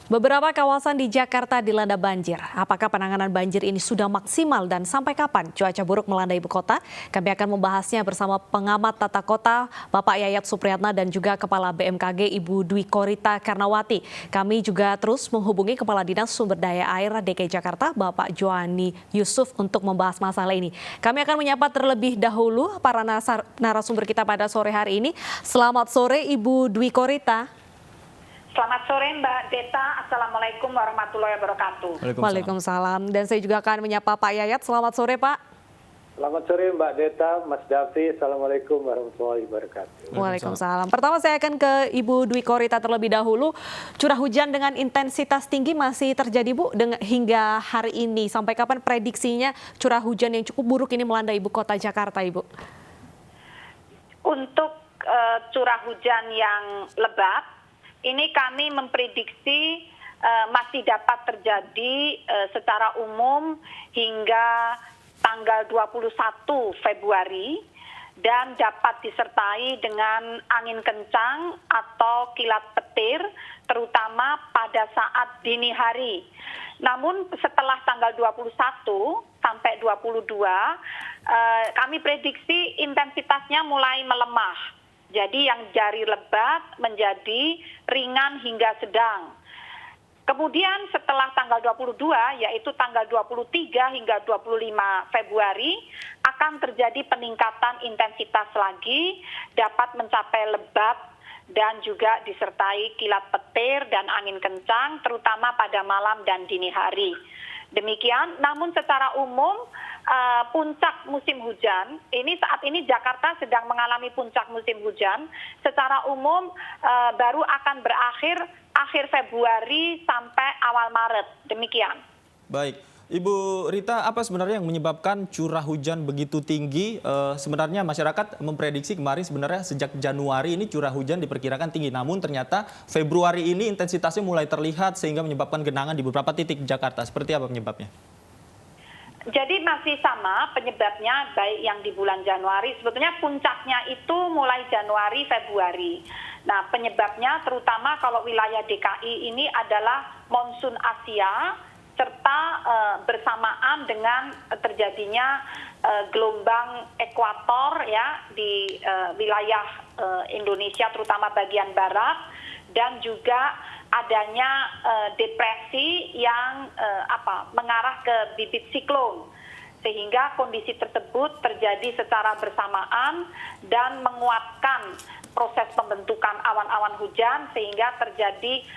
Beberapa kawasan di Jakarta dilanda banjir. Apakah penanganan banjir ini sudah maksimal dan sampai kapan cuaca buruk melanda ibu kota? Kami akan membahasnya bersama pengamat tata kota Bapak Yayat Supriyatna dan juga Kepala BMKG Ibu Dwi Korita Karnawati. Kami juga terus menghubungi Kepala Dinas Sumber Daya Air DKI Jakarta Bapak Joani Yusuf untuk membahas masalah ini. Kami akan menyapa terlebih dahulu para narasumber kita pada sore hari ini. Selamat sore Ibu Dwi Korita. Selamat sore Mbak Deta, Assalamualaikum warahmatullahi wabarakatuh. Waalaikumsalam. Dan saya juga akan menyapa Pak Yayat. Selamat sore Pak. Selamat sore Mbak Deta, Mas Davi. Assalamualaikum warahmatullahi wabarakatuh. Waalaikumsalam. Pertama saya akan ke Ibu Dwi Korita terlebih dahulu. Curah hujan dengan intensitas tinggi masih terjadi Bu hingga hari ini. Sampai kapan prediksinya curah hujan yang cukup buruk ini melanda ibu kota Jakarta Ibu? Untuk curah hujan yang lebat, ini kami memprediksi masih dapat terjadi secara umum hingga tanggal 21 Februari dan dapat disertai dengan angin kencang atau kilat petir terutama pada saat dini hari. Namun setelah tanggal 21 sampai 22 kami prediksi intensitasnya mulai melemah. Jadi yang dari lebat menjadi ringan hingga sedang. Kemudian setelah tanggal 22 yaitu tanggal 23 hingga 25 Februari akan terjadi peningkatan intensitas lagi, dapat mencapai lebat dan juga disertai kilat petir dan angin kencang terutama pada malam dan dini hari. Demikian, namun secara umum puncak musim hujan, ini saat ini Jakarta sedang mengalami puncak musim hujan, secara umum baru akan berakhir akhir Februari sampai awal Maret, demikian. Baik, Ibu Rita, apa sebenarnya yang menyebabkan curah hujan begitu tinggi? Sebenarnya masyarakat memprediksi kemarin sebenarnya sejak Januari ini curah hujan diperkirakan tinggi, namun ternyata Februari ini intensitasnya mulai terlihat sehingga menyebabkan genangan di beberapa titik Jakarta. Seperti apa penyebabnya? Jadi masih sama penyebabnya, baik yang di bulan Januari, sebetulnya puncaknya itu mulai Januari, Februari. Nah penyebabnya terutama kalau wilayah DKI ini adalah monsun Asia, serta bersamaan dengan terjadinya gelombang ekuator ya di wilayah Indonesia terutama bagian barat, dan juga adanya depresi yang mengarah ke bibit siklon, sehingga kondisi tersebut terjadi secara bersamaan dan menguatkan proses pembentukan awan-awan hujan sehingga terjadi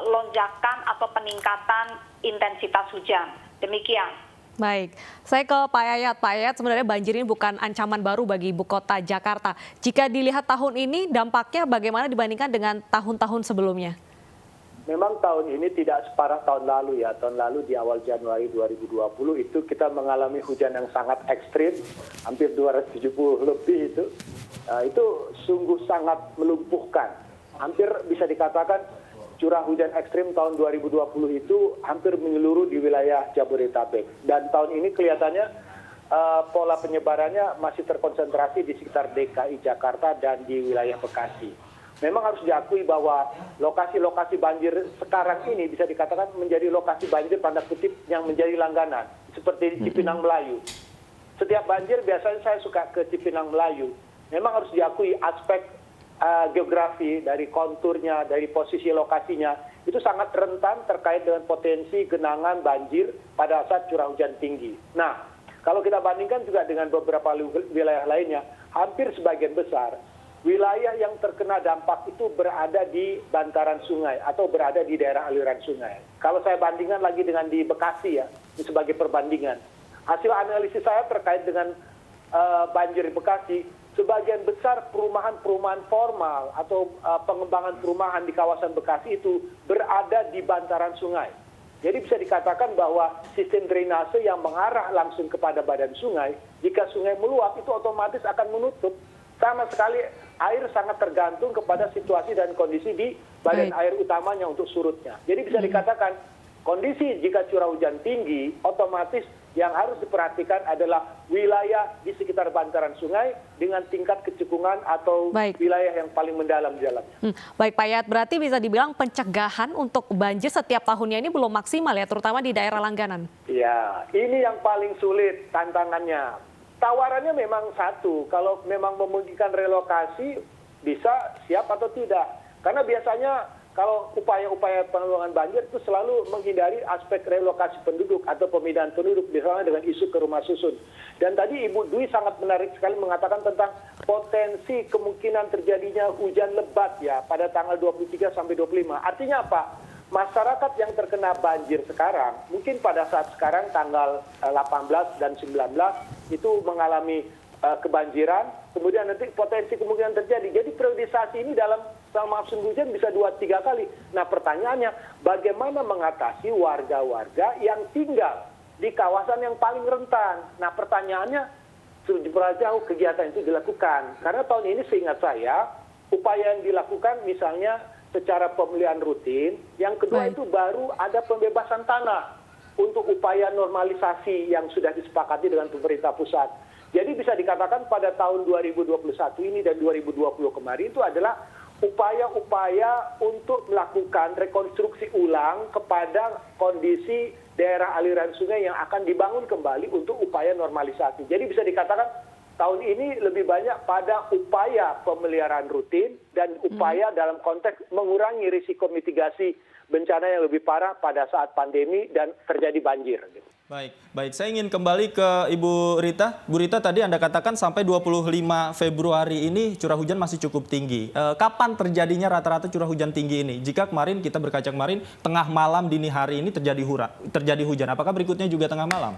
lonjakan atau peningkatan intensitas hujan. Demikian. Baik, saya ke Pak Yayat. Pak Yayat, sebenarnya banjir ini bukan ancaman baru bagi ibu kota Jakarta. Jika dilihat tahun ini dampaknya bagaimana dibandingkan dengan tahun-tahun sebelumnya? Memang tahun ini tidak separah tahun lalu ya. Tahun lalu di awal Januari 2020 itu kita mengalami hujan yang sangat ekstrim, hampir 270 lebih itu. Itu sungguh sangat melumpuhkan. Hampir bisa dikatakan curah hujan ekstrim tahun 2020 itu hampir menyeluruh di wilayah Jabodetabek. Dan tahun ini kelihatannya pola penyebarannya masih terkonsentrasi di sekitar DKI Jakarta dan di wilayah Bekasi. Memang harus diakui bahwa lokasi-lokasi banjir sekarang ini bisa dikatakan menjadi lokasi banjir tanda kutip yang menjadi langganan. Seperti Cipinang Melayu. Setiap banjir biasanya saya suka ke Cipinang Melayu. memang harus diakui aspek geografi, dari konturnya, dari posisi lokasinya, itu sangat rentan terkait dengan potensi genangan banjir pada saat curah hujan tinggi. Nah, kalau kita bandingkan juga dengan beberapa wilayah lainnya, hampir sebagian besar wilayah yang terkena dampak itu berada di bantaran sungai atau berada di daerah aliran sungai. Kalau saya bandingkan lagi dengan di Bekasi ya, ini sebagai perbandingan. Hasil analisis saya terkait dengan banjir di Bekasi, sebagian besar perumahan-perumahan formal atau pengembangan perumahan di kawasan Bekasi itu berada di bantaran sungai. Jadi bisa dikatakan bahwa sistem drainase yang mengarah langsung kepada badan sungai, jika sungai meluap itu otomatis akan menutup. Sama sekali air sangat tergantung kepada situasi dan kondisi di badan air utamanya untuk surutnya. Jadi bisa dikatakan kondisi jika curah hujan tinggi, otomatis yang harus diperhatikan adalah wilayah di sekitar bantaran sungai dengan tingkat kecekungan atau wilayah yang paling mendalam di dalamnya. Baik Pak Yayat, berarti bisa dibilang pencegahan untuk banjir setiap tahunnya ini belum maksimal ya, terutama di daerah langganan. Ya, ini yang paling sulit tantangannya. Tawarannya memang satu, kalau memang memungkinkan relokasi bisa siap atau tidak. Karena biasanya kalau upaya-upaya penanggulangan banjir itu selalu menghindari aspek relokasi penduduk atau pemindahan penduduk, misalnya dengan isu ke rumah susun. Dan tadi Ibu Dwi sangat menarik sekali mengatakan tentang potensi kemungkinan terjadinya hujan lebat ya pada tanggal 23 sampai 25. Artinya apa? Masyarakat yang terkena banjir sekarang, mungkin pada saat sekarang tanggal 18 dan 19 itu mengalami kebanjiran, kemudian nanti potensi kemungkinan terjadi. Jadi periodisasi ini dalam selama musim hujan bisa 2-3 kali. Nah pertanyaannya, bagaimana mengatasi warga-warga yang tinggal di kawasan yang paling rentan? Nah pertanyaannya, seberapa jauh kegiatan itu dilakukan? Karena tahun ini seingat saya, upaya yang dilakukan misalnya secara pemeliharaan rutin, yang kedua itu baru ada pembebasan tanah untuk upaya normalisasi yang sudah disepakati dengan pemerintah pusat. Jadi bisa dikatakan pada tahun 2021 ini dan 2020 kemarin itu adalah upaya-upaya untuk melakukan rekonstruksi ulang kepada kondisi daerah aliran sungai yang akan dibangun kembali untuk upaya normalisasi. Jadi bisa dikatakan tahun ini lebih banyak pada upaya pemeliharaan rutin dan upaya dalam konteks mengurangi risiko mitigasi bencana yang lebih parah pada saat pandemi dan terjadi banjir. Baik. Saya ingin kembali ke Ibu Rita. Bu Rita, tadi Anda katakan sampai 25 Februari ini curah hujan masih cukup tinggi. Kapan terjadinya rata-rata curah hujan tinggi ini? Jika kemarin kita berkaca kemarin, tengah malam dini hari ini terjadi hujan. Apakah berikutnya juga tengah malam?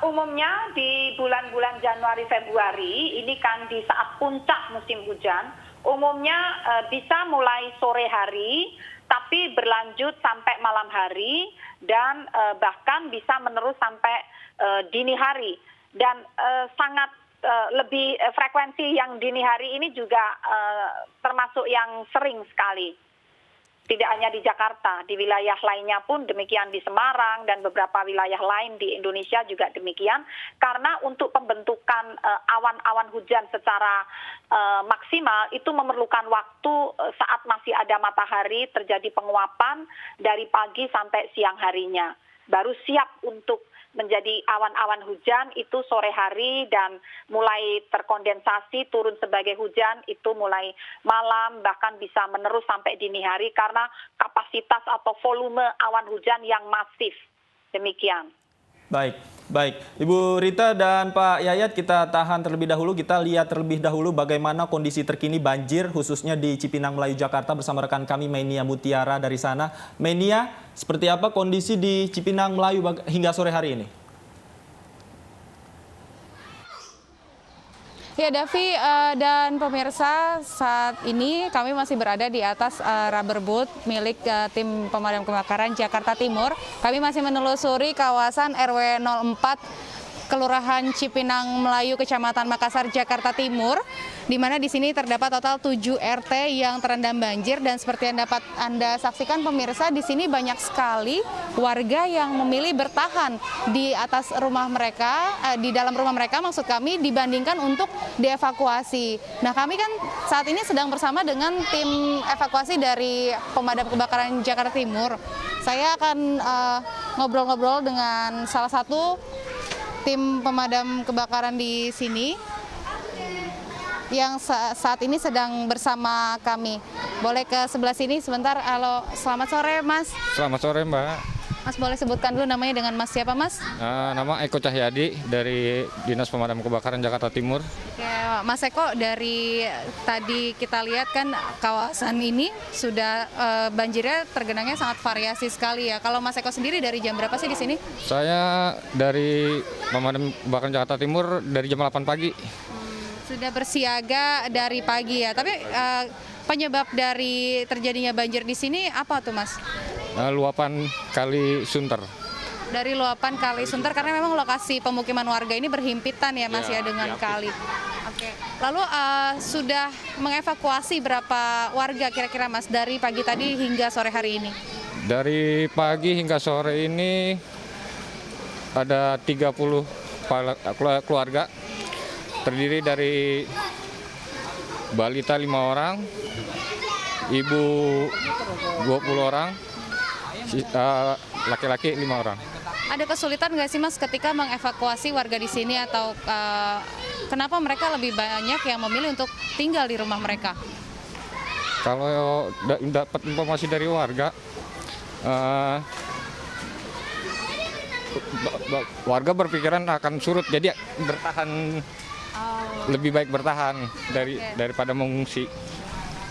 Umumnya di bulan-bulan Januari Februari ini kan di saat puncak musim hujan, umumnya bisa mulai sore hari tapi berlanjut sampai malam hari dan bahkan bisa menerus sampai dini hari, dan sangat lebih frekuensi yang dini hari ini juga termasuk yang sering sekali. Tidak hanya di Jakarta, di wilayah lainnya pun demikian, di Semarang dan beberapa wilayah lain di Indonesia juga demikian. Karena untuk pembentukan awan-awan hujan secara maksimal itu memerlukan waktu saat masih ada matahari, terjadi penguapan dari pagi sampai siang harinya. Baru siap untuk menjadi awan-awan hujan itu sore hari, dan mulai terkondensasi turun sebagai hujan itu mulai malam, bahkan bisa menerus sampai dini hari karena kapasitas atau volume awan hujan yang masif. Demikian. Baik. Ibu Rita dan Pak Yayat, kita tahan terlebih dahulu. Kita lihat terlebih dahulu bagaimana kondisi terkini banjir khususnya di Cipinang Melayu, Jakarta bersama rekan kami Menia Mutiara dari sana. Menia, seperti apa kondisi di Cipinang Melayu hingga sore hari ini? Ya, Davi dan pemirsa, saat ini kami masih berada di atas rubber boat milik tim pemadam kebakaran Jakarta Timur. Kami masih menelusuri kawasan RW 04 Kelurahan Cipinang Melayu, Kecamatan Makassar, Jakarta Timur, di mana di sini terdapat total 7 RT yang terendam banjir, dan seperti yang dapat Anda saksikan pemirsa, di sini banyak sekali warga yang memilih bertahan di atas rumah mereka, di dalam rumah mereka maksud kami, dibandingkan untuk dievakuasi. Nah, kami kan saat ini sedang bersama dengan tim evakuasi dari pemadam kebakaran Jakarta Timur. Saya akan ngobrol-ngobrol dengan salah satu tim pemadam kebakaran di sini. yang saat ini sedang bersama kami. Boleh ke sebelah sini sebentar. Halo, selamat sore Mas. Selamat sore Mbak. Mas boleh sebutkan dulu namanya dengan Mas siapa Mas? Nama Eko Cahyadi dari Dinas Pemadam Kebakaran Jakarta Timur. Oke, Mas Eko, dari tadi kita lihat kan kawasan ini sudah banjirnya tergenangnya sangat variasi sekali ya. Kalau Mas Eko sendiri dari jam berapa sih di sini? Saya dari Pemadam Kebakaran Jakarta Timur dari jam 8 pagi. Sudah bersiaga dari pagi ya. Tapi penyebab dari terjadinya banjir di sini apa tuh Mas? Luapan Kali Sunter. Dari luapan Kali Sunter karena memang lokasi pemukiman warga ini berhimpitan ya Mas ya dengan kali. Oke. Lalu sudah mengevakuasi berapa warga kira-kira Mas dari pagi tadi hingga sore hari ini? Dari pagi hingga sore ini ada 30 keluarga, terdiri dari balita 5 orang, ibu 20 orang, laki-laki 5 orang. Ada kesulitan nggak sih Mas ketika mengevakuasi warga di sini atau kenapa mereka lebih banyak yang memilih untuk tinggal di rumah mereka? Kalau dapat informasi dari warga, warga berpikiran akan surut, jadi bertahan, lebih baik bertahan daripada mengungsi.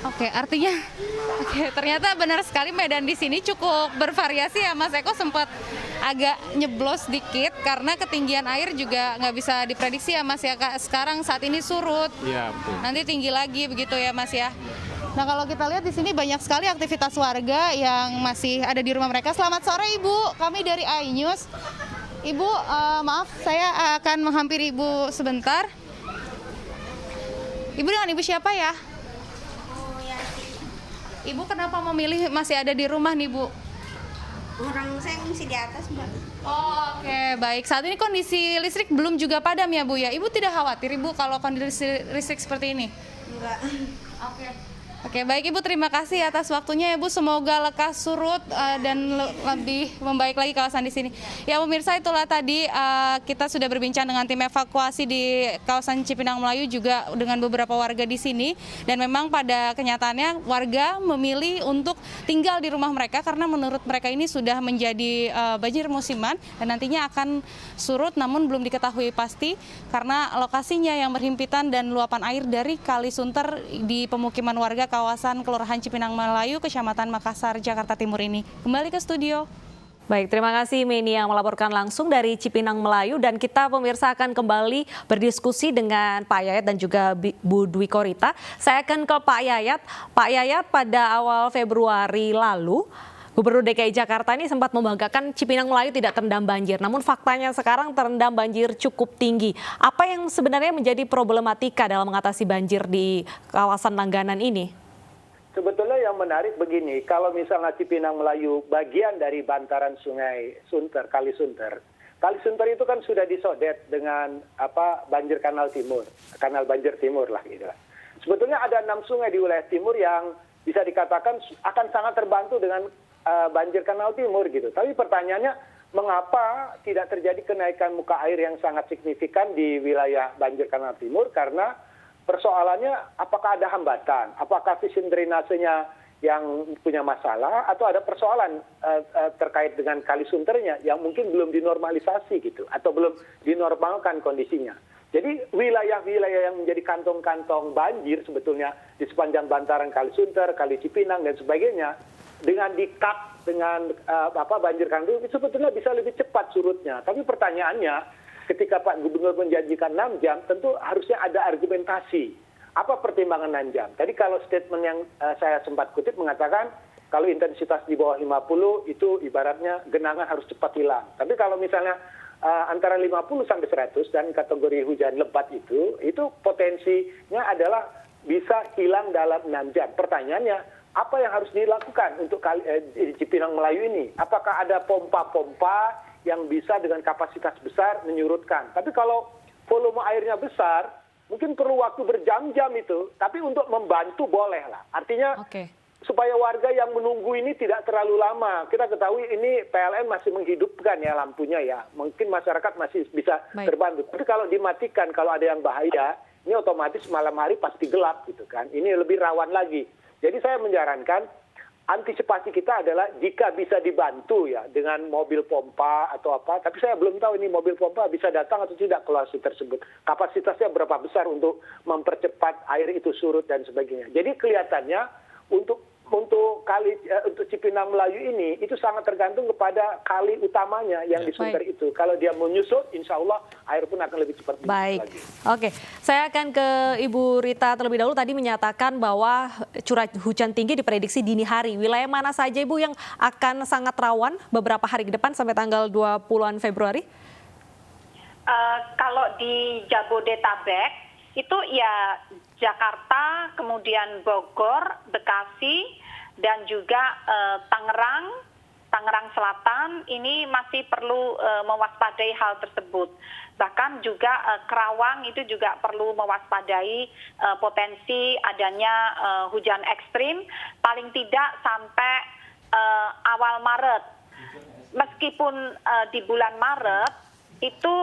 Oke, artinya ternyata benar sekali medan di sini cukup bervariasi ya Mas Eko, sempat agak nyeblos dikit karena ketinggian air juga nggak bisa diprediksi ya Mas ya. Sekarang saat ini surut, Iya, betul. nanti tinggi lagi begitu ya Mas ya. Nah kalau kita lihat di sini banyak sekali aktivitas warga yang masih ada di rumah mereka. Selamat sore Ibu, kami dari iNews. Ibu, maaf saya akan menghampiri Ibu sebentar. Ibu dengan Ibu siapa ya? Ibu kenapa memilih masih ada di rumah nih Bu? Orang saya ngungsi di atas, Mbak. Oh, oke, baik. Saat ini kondisi listrik belum juga padam ya Bu ya? Ibu tidak khawatir Ibu kalau kondisi listrik seperti ini? Enggak. Oke. Oke, baik Ibu, terima kasih atas waktunya ya Bu. Semoga lekas surut dan lebih membaik lagi kawasan di sini. Ya pemirsa, itulah tadi kita sudah berbincang dengan tim evakuasi di kawasan Cipinang Melayu juga dengan beberapa warga di sini. Dan memang pada kenyataannya warga memilih untuk tinggal di rumah mereka karena menurut mereka ini sudah menjadi banjir musiman dan nantinya akan surut, namun belum diketahui pasti karena lokasinya yang berhimpitan dan luapan air dari Kali Sunter di pemukiman warga kawasan Kelurahan Cipinang Melayu, Kecamatan Makassar, Jakarta Timur ini. Kembali ke studio. Baik, terima kasih Meni yang melaporkan langsung dari Cipinang Melayu, dan kita pemirsa akan kembali berdiskusi dengan Pak Yayat dan juga Bu Dwi Korita. Saya akan ke Pak Yayat. Pak Yayat, pada awal Februari lalu Gubernur DKI Jakarta ini sempat membanggakan Cipinang Melayu tidak terendam banjir. Namun faktanya sekarang terendam banjir cukup tinggi. Apa yang sebenarnya menjadi problematika dalam mengatasi banjir di kawasan langganan ini? Sebetulnya yang menarik begini, kalau misalnya Cipinang Melayu bagian dari bantaran Sungai Sunter, Kali Sunter. Kali Sunter itu kan sudah disodet dengan banjir Kanal Timur, Kanal Banjir Timur lah gitu. Sebetulnya ada 6 sungai di wilayah timur yang bisa dikatakan akan sangat terbantu dengan banjir Kanal Timur gitu. Tapi pertanyaannya, mengapa tidak terjadi kenaikan muka air yang sangat signifikan di wilayah banjir Kanal Timur? Karena persoalannya apakah ada hambatan, apakah sistem drainasenya yang punya masalah, atau ada persoalan terkait dengan Kali Sunternya yang mungkin belum dinormalisasi gitu, atau belum dinormalkan kondisinya. Jadi wilayah-wilayah yang menjadi kantong-kantong banjir sebetulnya di sepanjang bantaran Kali Sunter, Kali Cipinang dan sebagainya, dengan di-cut dengan banjir kanal itu sebetulnya bisa lebih cepat surutnya. Tapi pertanyaannya, ketika Pak Gubernur menjanjikan 6 jam, tentu harusnya ada argumentasi. Apa pertimbangan 6 jam? Tadi kalau statement yang saya sempat kutip mengatakan kalau intensitas di bawah 50 itu ibaratnya genangan harus cepat hilang. Tapi kalau misalnya antara 50 sampai 100 dan kategori hujan lebat itu potensinya adalah bisa hilang dalam 6 jam. Pertanyaannya, apa yang harus dilakukan untuk Cipinang Melayu ini? Apakah ada pompa-pompa yang bisa dengan kapasitas besar menyurutkan? Tapi kalau volume airnya besar, mungkin perlu waktu berjam-jam itu. Tapi untuk membantu boleh lah. Artinya supaya warga yang menunggu ini tidak terlalu lama. Kita ketahui ini PLN masih menghidupkan ya lampunya ya. Mungkin masyarakat masih bisa terbantu. Tapi kalau dimatikan, kalau ada yang bahaya, ini otomatis malam hari pasti gelap gitu kan. Ini lebih rawan lagi. Jadi saya menyarankan antisipasi kita adalah jika bisa dibantu ya dengan mobil pompa atau apa, tapi saya belum tahu ini mobil pompa bisa datang atau tidak ke lokasi tersebut. Kapasitasnya berapa besar untuk mempercepat air itu surut dan sebagainya. Jadi kelihatannya untuk Cipinang Melayu ini itu sangat tergantung kepada kali utamanya yang di Sunter itu. Kalau dia menyusut, insya Allah air pun akan lebih cepat. Baik, lagi. oke. Saya akan ke Ibu Rita terlebih dahulu. Tadi menyatakan bahwa curah hujan tinggi diprediksi dini hari. Wilayah mana saja Ibu yang akan sangat rawan beberapa hari ke depan sampai tanggal 20-an Februari? Kalau di Jabodetabek itu ya Jakarta, kemudian Bogor, Bekasi, dan juga Tangerang Selatan ini masih perlu mewaspadai hal tersebut. Bahkan juga Kerawang itu juga perlu mewaspadai potensi adanya hujan ekstrim, paling tidak sampai awal Maret. Meskipun di bulan Maret itu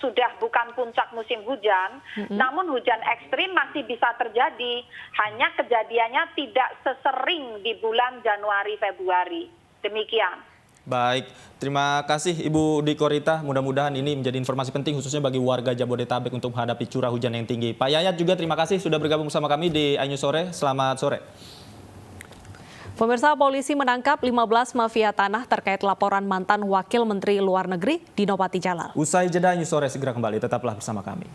sudah bukan puncak musim hujan, namun hujan ekstrim masih bisa terjadi. Hanya kejadiannya tidak sesering di bulan Januari, Februari. Demikian. Baik, terima kasih Ibu Diko Rita. Mudah-mudahan ini menjadi informasi penting khususnya bagi warga Jabodetabek untuk menghadapi curah hujan yang tinggi. Pak Yayat juga terima kasih sudah bergabung bersama kami di iNews Sore. Selamat sore. Pemirsa, polisi menangkap 15 mafia tanah terkait laporan mantan Wakil Menteri Luar Negeri Dino Patijalal. Usai jeda iNews Sore segera kembali, tetaplah bersama kami.